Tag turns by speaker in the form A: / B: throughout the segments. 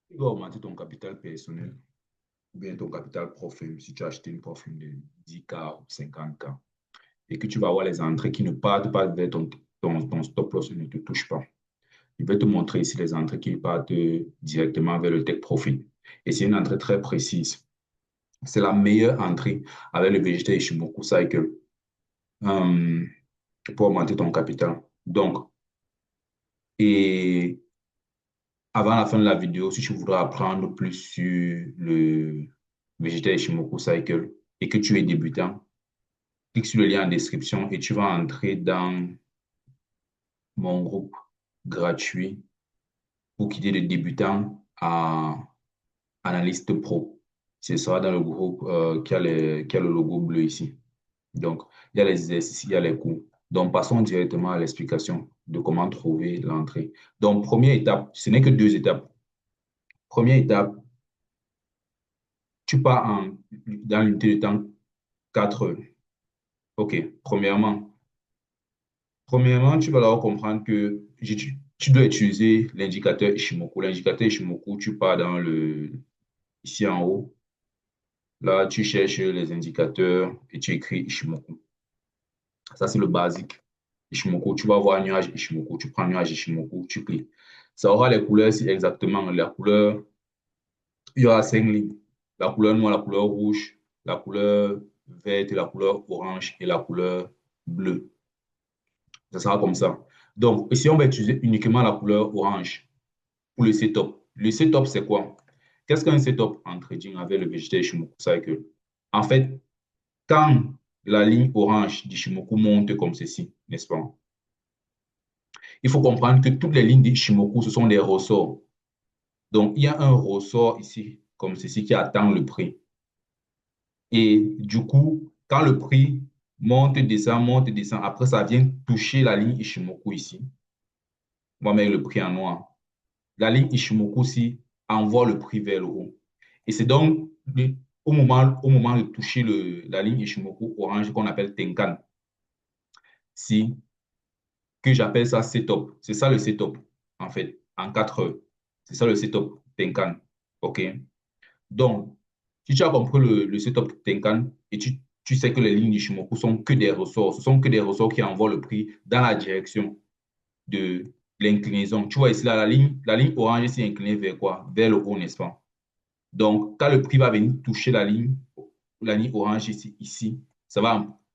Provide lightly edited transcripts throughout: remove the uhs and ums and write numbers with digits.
A: Tu dois augmenter ton capital personnel ou bien ton capital profil si tu as acheté une profil de 10K ou 50K et que tu vas avoir les entrées qui ne partent pas vers ton stop loss et ne te touchent pas. Je vais te montrer ici les entrées qui partent directement vers le tech profit. Et c'est une entrée très précise. C'est la meilleure entrée avec le Vegetal Ishimoku Cycle euh, pour augmenter ton capital. Donc, et avant la fin de la vidéo, si tu voudras apprendre plus sur le Vegetal Ishimoku Cycle et que tu es débutant, clique sur le lien en description et tu vas entrer dans mon groupe gratuit pour quitter de débutant à analyste pro. Ce sera dans le groupe qui a le logo bleu ici. Donc, il y a les exercices, il y a les cours. Donc, passons directement à l'explication de comment trouver l'entrée. Donc, première étape, ce n'est que deux étapes. Première étape, tu pars dans l'unité de temps 4 heures. OK. Premièrement, tu vas d'abord comprendre que tu dois utiliser l'indicateur Ishimoku. L'indicateur Ishimoku, tu pars ici en haut. Là, tu cherches les indicateurs et tu écris Ishimoku. Ça, c'est le basique. Ishimoku, tu vas voir un nuage Ishimoku. Tu prends un nuage Ishimoku, tu cliques. Ça aura les couleurs, c'est exactement la couleur. Il y aura 5 lignes. La couleur noire, la couleur rouge, la couleur verte, la couleur orange et la couleur bleue. Ça sera comme ça. Donc, ici, on va utiliser uniquement la couleur orange pour le setup. Le setup, c'est quoi? Qu'est-ce qu'un setup en trading avec le Vegetal Ishimoku Cycle? En fait, quand la ligne orange d'Ishimoku monte comme ceci, n'est-ce pas? Il faut comprendre que toutes les lignes d'Ishimoku, ce sont des ressorts. Donc, il y a un ressort ici, comme ceci, qui attend le prix. Et du coup, quand le prix monte, descend, après, ça vient toucher la ligne Ishimoku ici. On va mettre le prix en noir. La ligne Ishimoku ici envoie le prix vers le haut. Et c'est donc au moment de toucher la ligne Ishimoku orange qu'on appelle Tenkan. Si que j'appelle ça setup. C'est ça le setup, en fait, en 4 heures. C'est ça le setup Tenkan. OK? Donc, si tu as compris le setup Tenkan et tu sais que les lignes d'Ishimoku sont que des ressorts, ce sont que des ressorts qui envoient le prix dans la direction de l'inclinaison. Tu vois ici, là, la ligne orange est inclinée vers quoi? Vers le haut, n'est-ce pas? Donc, quand le prix va venir toucher la ligne orange ici,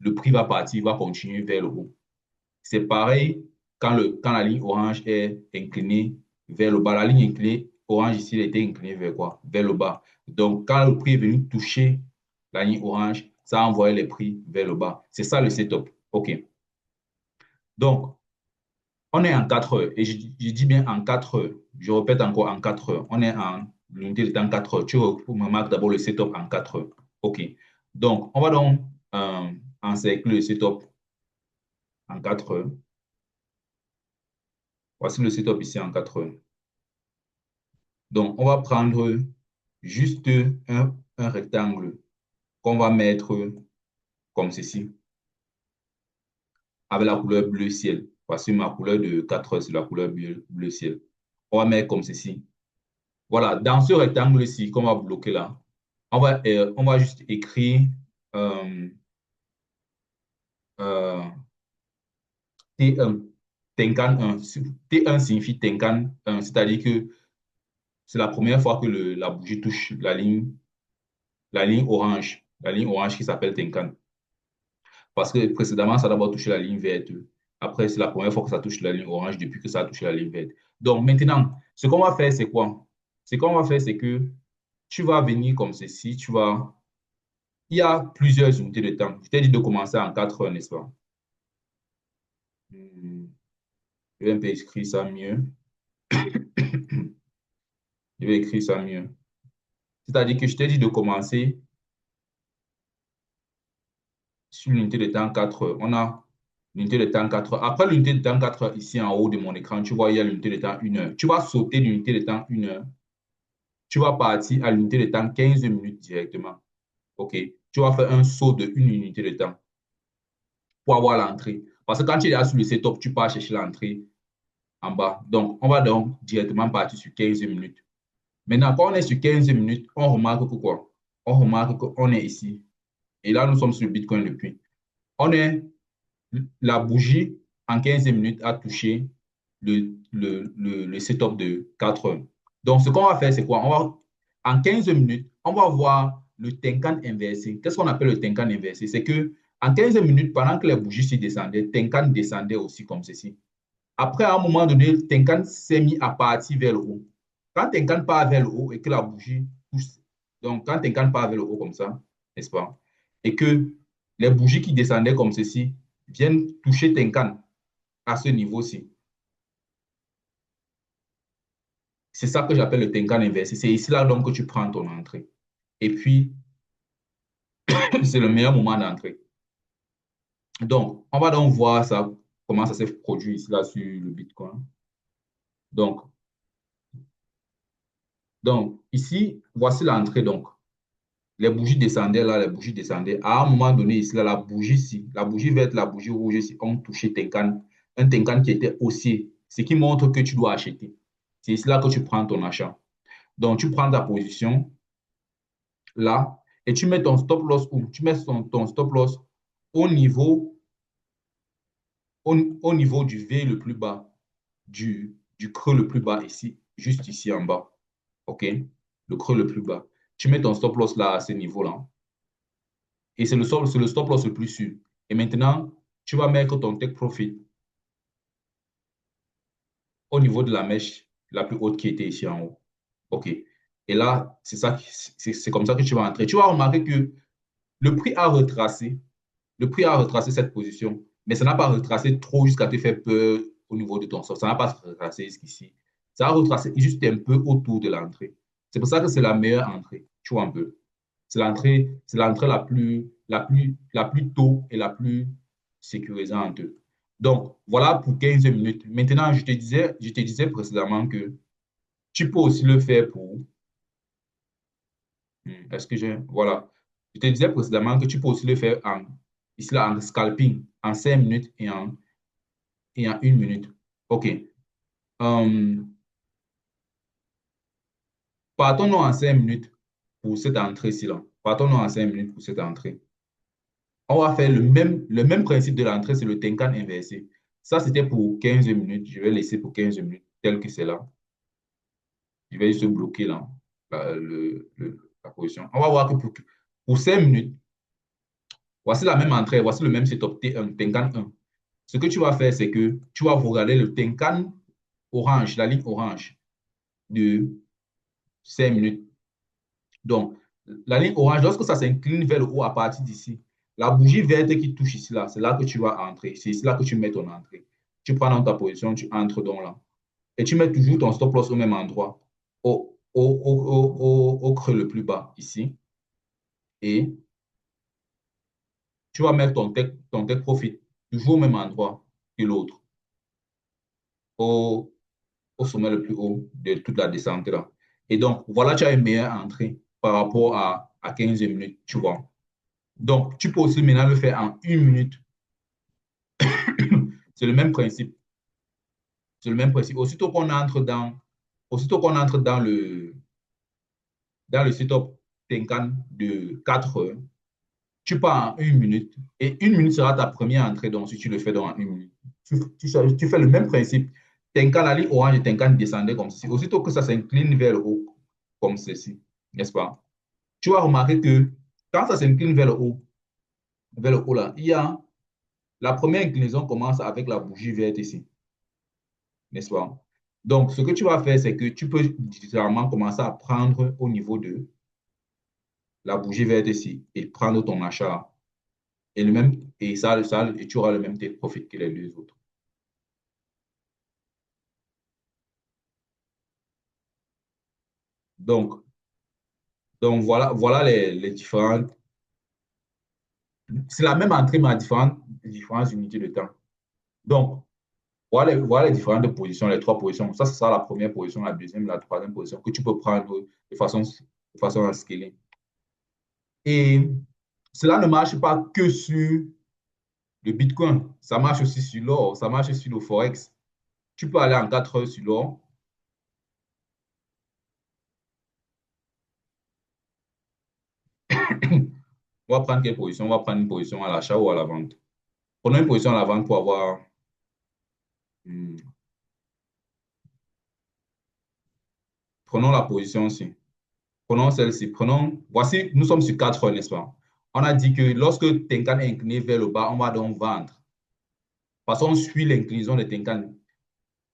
A: le prix va partir, va continuer vers le haut. C'est pareil quand la ligne orange est inclinée vers le bas. La ligne inclinée orange ici, elle était inclinée vers quoi? Vers le bas. Donc, quand le prix est venu toucher la ligne orange, ça a envoyé les prix vers le bas. C'est ça le setup. OK. Donc, on est en 4 heures. Et je dis bien en 4 heures. Je répète encore en 4 heures. On est en l'unité de temps 4 heures. Tu remarques d'abord le setup en 4 heures. OK. Donc, on va donc encercler le setup en 4 heures. Voici le setup ici en 4 heures. Donc, on va prendre juste un rectangle qu'on va mettre comme ceci, avec la couleur bleu ciel. Voici ma couleur de 4 heures, c'est la couleur bleu ciel. On va mettre comme ceci. Voilà, dans ce rectangle-ci qu'on va bloquer là, on va juste écrire euh, euh, T1, Tenkan 1. T1 signifie Tenkan 1, c'est-à-dire que c'est la première fois que la bougie touche la ligne orange qui s'appelle Tenkan. Parce que précédemment, ça a d'abord touché la ligne verte. Après, c'est la première fois que ça touche la ligne orange depuis que ça a touché la ligne verte. Donc maintenant, ce qu'on va faire, c'est quoi? Ce qu'on va faire, c'est que tu vas venir comme ceci, il y a plusieurs unités de temps. Je t'ai dit de commencer en 4 heures, n'est-ce pas? Hmm, je vais un peu écrire ça mieux. Je vais écrire ça mieux. C'est-à-dire que je t'ai dit de commencer sur l'unité de temps 4 heures. On a l'unité de temps 4 heures. Après l'unité de temps 4 heures, ici en haut de mon écran, tu vois, il y a l'unité de temps 1 heure. Tu vas sauter l'unité de temps 1 heure. Tu vas partir à l'unité de temps 15 minutes directement. OK? Tu vas faire un saut de une unité de temps pour avoir l'entrée. Parce que quand tu es là sur le setup, tu pars chercher l'entrée en bas. Donc, on va donc directement partir sur 15 minutes. Maintenant, quand on est sur 15 minutes, on remarque que quoi? On remarque qu'on est ici. Et là, nous sommes sur le Bitcoin depuis. On est, la bougie, en 15 minutes, a touché le setup de 4 heures. Donc, ce qu'on va faire, c'est quoi? En 15 minutes, on va voir le Tenkan inversé. Qu'est-ce qu'on appelle le Tenkan inversé? C'est que en 15 minutes, pendant que les bougies s'y descendaient, Tenkan descendait aussi comme ceci. Après, à un moment donné, Tenkan s'est mis à partir vers le haut. Quand Tenkan part vers le haut et que la bougie pousse, donc quand Tenkan part vers le haut comme ça, n'est-ce pas? Et que les bougies qui descendaient comme ceci viennent toucher Tenkan à ce niveau-ci. C'est ça que j'appelle le Tenkan inversé. C'est ici là donc que tu prends ton entrée. Et puis, c'est le meilleur moment d'entrée. Donc, on va donc voir ça, comment ça s'est produit ici là sur le Bitcoin. Donc, ici, voici l'entrée donc. Les bougies descendaient là, les bougies descendaient. À un moment donné, ici, là, la bougie ici, la bougie verte, la bougie rouge ici, ont touché Tenkan, un Tenkan qui était haussier, ce qui montre que tu dois acheter. C'est ici là que tu prends ton achat. Donc, tu prends ta position là et tu mets ton stop loss où? Tu mets ton stop loss au niveau, au niveau du V le plus bas, du creux le plus bas ici, juste ici en bas. OK? Le creux le plus bas. Tu mets ton stop loss là à ce niveau-là. Et c'est le stop loss le plus sûr. Et maintenant, tu vas mettre ton take profit au niveau de la mèche la plus haute qui était ici en haut. OK. Et là, c'est comme ça que tu vas entrer. Tu vas remarquer que le prix a retracé, le prix a retracé cette position, mais ça n'a pas retracé trop jusqu'à te faire peur au niveau de ton sort. Ça n'a pas retracé jusqu'ici. Ça a retracé juste un peu autour de l'entrée. C'est pour ça que c'est la meilleure entrée. Tu vois un peu. C'est l'entrée la plus tôt et la plus sécurisante. Donc, voilà pour 15 minutes. Maintenant, je te disais précédemment que tu peux aussi le faire pour. Est-ce que j'ai. Voilà. Je te disais précédemment que tu peux aussi le faire ici là, en scalping, en 5 minutes et en 1 minute. OK. Euh, partons-nous en 5 minutes pour cette entrée-ci là. Partons-nous en 5 minutes pour cette entrée. On va faire le même principe de l'entrée, c'est le Tenkan inversé. Ça, c'était pour 15 minutes. Je vais laisser pour 15 minutes tel que c'est là. Je vais juste bloquer là, la position. On va voir que pour 5 minutes, voici la même entrée, voici le même setup T1, Tenkan 1. Ce que tu vas faire, c'est que tu vas regarder le Tenkan orange, la ligne orange de 5 minutes. Donc, la ligne orange, lorsque ça s'incline vers le haut à partir d'ici, la bougie verte qui touche ici, là, c'est là que tu vas entrer. C'est ici là que tu mets ton entrée. Tu prends dans ta position, tu entres donc là. Et tu mets toujours ton stop loss au même endroit, au creux le plus bas ici. Et tu vas mettre ton take profit toujours au même endroit que l'autre, au, au sommet le plus haut de toute la descente là. Et donc, voilà, tu as une meilleure entrée par rapport à 15 minutes, tu vois. Donc, tu peux aussi maintenant le faire en 1 minute. C'est le même principe. C'est le même principe. Aussitôt qu'on entre dans le setup Tenkan de 4 heures, tu pars en 1 minute et 1 minute sera ta première entrée. Donc, si tu le fais dans 1 minute, tu fais le même principe. Tenkan, la ligne orange et Tenkan descendait comme ceci. Aussitôt que ça s'incline vers le haut, comme ceci, n'est-ce pas? Tu vas remarquer que quand ça s'incline vers le haut là, il y a la première inclinaison commence avec la bougie verte ici, n'est-ce pas? Donc, ce que tu vas faire, c'est que tu peux littéralement commencer à prendre au niveau de la bougie verte ici et prendre ton achat. Et, le même, et tu auras le même take profit que les deux autres. Donc, voilà les différentes. C'est la même entrée, mais à différentes unités de temps. Donc, voilà les différentes positions, les trois positions. Ça, ce sera la première position, la deuxième, la troisième position que tu peux prendre de façon à scaler. Et cela ne marche pas que sur le Bitcoin. Ça marche aussi sur l'or, ça marche sur le Forex. Tu peux aller en 4 heures sur l'or. On va prendre quelle position? On va prendre une position à l'achat ou à la vente. Prenons une position à la vente pour avoir. hmm, Prenons la position aussi. Prenons celle-ci. Voici, nous sommes sur 4 heures, n'est-ce pas? On a dit que lorsque Tenkan est incliné vers le bas, on va donc vendre. Parce qu'on suit l'inclinaison de Tenkan.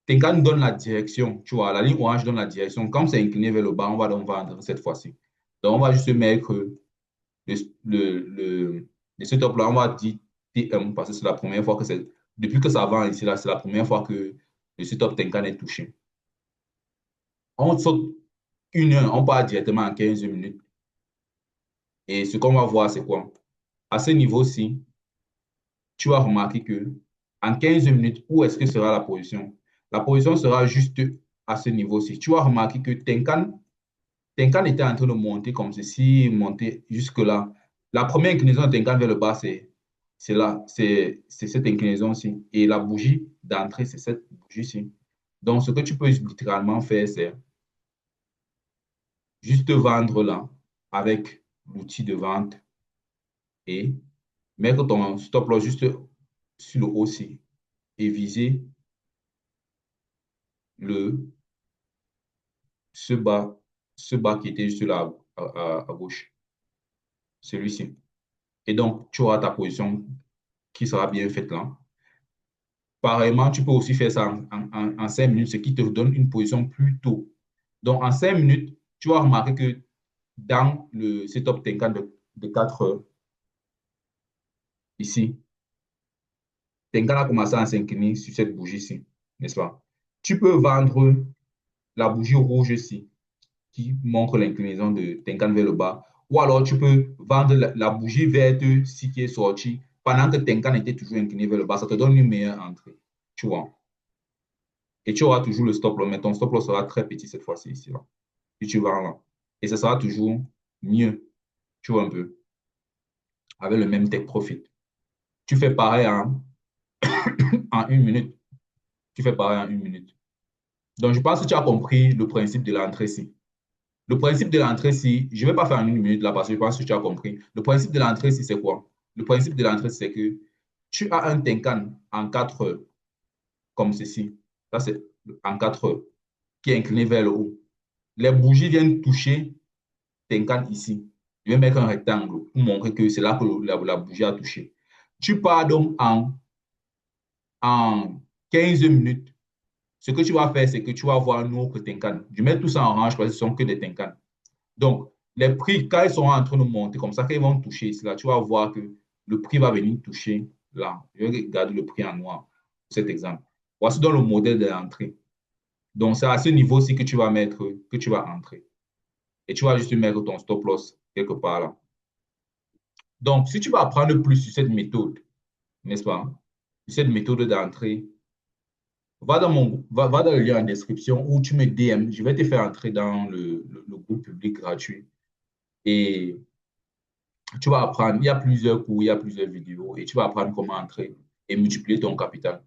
A: Tenkan donne la direction, tu vois, la ligne orange donne la direction. Comme c'est incliné vers le bas, on va donc vendre cette fois-ci. Donc, on va juste mettre le, le setup là, on va dire TM parce que c'est la première fois que c'est. Depuis que ça va ici, là, c'est la première fois que le setup Tenkan est touché. On saute une heure, on part directement en 15 minutes. Et ce qu'on va voir, c'est quoi? À ce niveau-ci, tu vas remarquer que en 15 minutes, où est-ce que sera la position? La position sera juste à ce niveau-ci. Tu vas remarquer que Tenkan était en train de monter comme ceci, monter jusque-là. La première inclinaison de Tenkan vers le bas, c'est là, c'est cette inclinaison-ci. Et la bougie d'entrée, c'est cette bougie-ci. Donc, ce que tu peux littéralement faire, c'est juste vendre là avec l'outil de vente et mettre ton stop loss juste sur le haut-ci et viser le, ce bas, ce bas qui était juste là à gauche, celui-ci. Et donc, tu auras ta position qui sera bien faite là. Pareillement, tu peux aussi faire ça en 5 minutes, ce qui te donne une position plus tôt. Donc, en 5 minutes, tu vas remarquer que dans le setup Tenkan de 4 heures, ici, Tenkan a commencé à s'incliner sur cette bougie-ci, n'est-ce pas? Tu peux vendre la bougie rouge ici, qui montre l'inclinaison de Tenkan vers le bas. Ou alors, tu peux vendre la bougie verte si qui est sortie pendant que Tenkan était toujours incliné vers le bas. Ça te donne une meilleure entrée. Tu vois. Et tu auras toujours le stop loss, mais ton stop loss sera très petit cette fois-ci, ici, là. Et tu vas là. Et ce sera toujours mieux, tu vois un peu, avec le même take profit. Tu fais pareil en 1 minute. Tu fais pareil en 1 minute. Donc, je pense que tu as compris le principe de l'entrée-ci. Le principe de l'entrée-ci, je ne vais pas faire en 1 minute là parce que je pense que tu as compris. Le principe de l'entrée-ci, c'est quoi? Le principe de l'entrée, c'est que tu as un Tenkan en 4 heures, comme ceci. Ça, c'est en 4 heures, qui est incliné vers le haut. Les bougies viennent toucher Tenkan ici. Je vais mettre un rectangle pour montrer que c'est là que la bougie a touché. Tu pars donc en 15 minutes. Ce que tu vas faire, c'est que tu vas voir un autre Tenkan. Je mets tout ça en orange parce que ce sont que des Tenkan. Donc, les prix, quand ils sont en train de monter comme ça, quand ils vont toucher cela, tu vas voir que le prix va venir toucher là. Je vais regarder le prix en noir pour cet exemple. Voici donc le modèle de l'entrée. Donc, c'est à ce niveau-ci que tu vas mettre, que tu vas entrer. Et tu vas juste mettre ton stop loss quelque part là. Donc, si tu vas apprendre plus sur cette méthode, n'est-ce pas? Sur cette méthode d'entrée, va dans le lien en description où tu me DM. Je vais te faire entrer dans le groupe public gratuit. Et tu vas apprendre, il y a plusieurs cours, il y a plusieurs vidéos, et tu vas apprendre comment entrer et multiplier ton capital.